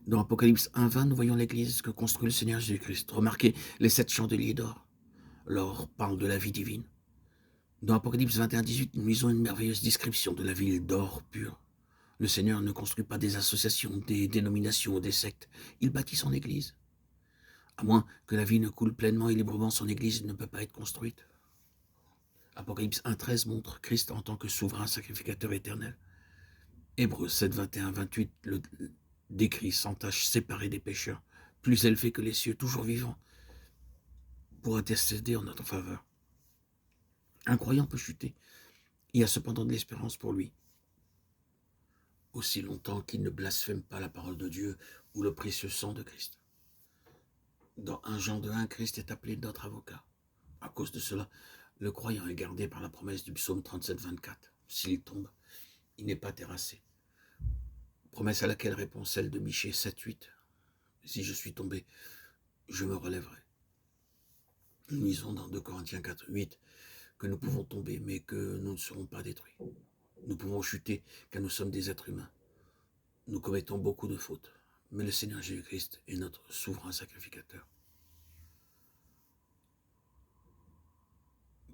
Dans Apocalypse 1:20, nous voyons l'église que construit le Seigneur Jésus-Christ. Remarquez les 7 chandeliers d'or. L'or parle de la vie divine. Dans Apocalypse 21:18, nous lisons une merveilleuse description de la ville d'or pur. Le Seigneur ne construit pas des associations, des dénominations ou des sectes. Il bâtit son église. À moins que la vie ne coule pleinement et librement, son église ne peut pas être construite. Apocalypse 1:13 montre Christ en tant que souverain sacrificateur éternel. Hébreux 7:21-28 le décrit sans tache, séparé des pécheurs, plus élevé que les cieux, toujours vivant, pour intercéder en notre faveur. Un croyant peut chuter. Il y a cependant de l'espérance pour lui, aussi longtemps qu'il ne blasphème pas la parole de Dieu ou le précieux sang de Christ. Dans 1 Jean 2:1, Christ est appelé notre avocat. À cause de cela, le croyant est gardé par la promesse du psaume 37:24. S'il tombe, il n'est pas terrassé. Promesse à laquelle répond celle de Michée 7:8. Si je suis tombé, je me relèverai. Nous lisons dans 2 Corinthiens 4:8 que nous pouvons tomber, mais que nous ne serons pas détruits. Nous pouvons chuter, car nous sommes des êtres humains. Nous commettons beaucoup de fautes, mais le Seigneur Jésus-Christ est notre souverain sacrificateur.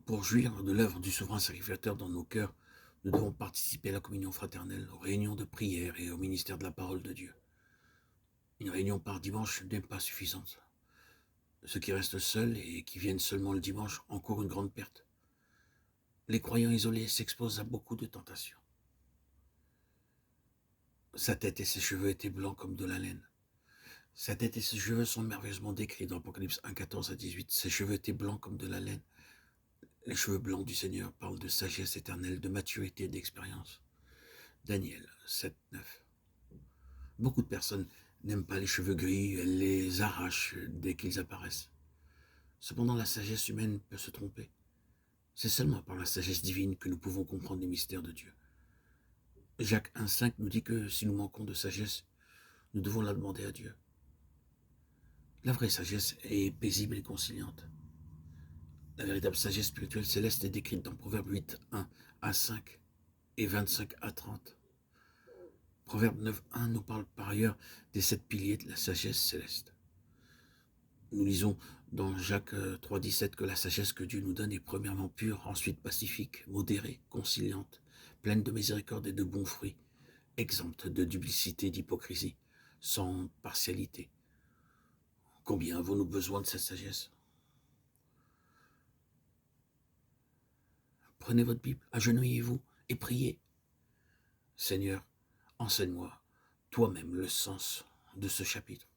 Pour jouir de l'œuvre du souverain sacrificateur dans nos cœurs, nous devons participer à la communion fraternelle, aux réunions de prière et au ministère de la parole de Dieu. Une réunion par dimanche n'est pas suffisante. Ceux qui restent seuls et qui viennent seulement le dimanche encourent une grande perte. Les croyants isolés s'exposent à beaucoup de tentations. Sa tête et ses cheveux étaient blancs comme de la laine. Sa tête et ses cheveux sont merveilleusement décrits dans Apocalypse 1:14-18. Ses cheveux étaient blancs comme de la laine. Les cheveux blancs du Seigneur parlent de sagesse éternelle, de maturité et d'expérience. Daniel 7:9. Beaucoup de personnes n'aiment pas les cheveux gris, elles les arrachent dès qu'ils apparaissent. Cependant, la sagesse humaine peut se tromper. C'est seulement par la sagesse divine que nous pouvons comprendre les mystères de Dieu. Jacques 1:5 nous dit que si nous manquons de sagesse, nous devons la demander à Dieu. La vraie sagesse est paisible et conciliante. La véritable sagesse spirituelle céleste est décrite dans Proverbe 8:1-5 et 25-30. Proverbe 9:1 nous parle par ailleurs des 7 piliers de la sagesse céleste. Nous lisons dans Jacques 3:17 que la sagesse que Dieu nous donne est premièrement pure, ensuite pacifique, modérée, conciliante, pleine de miséricorde et de bons fruits, exempte de duplicité et d'hypocrisie, sans partialité. Combien avons-nous besoin de cette sagesse? Prenez votre Bible, agenouillez-vous et priez. Seigneur, enseigne-moi toi-même le sens de ce chapitre.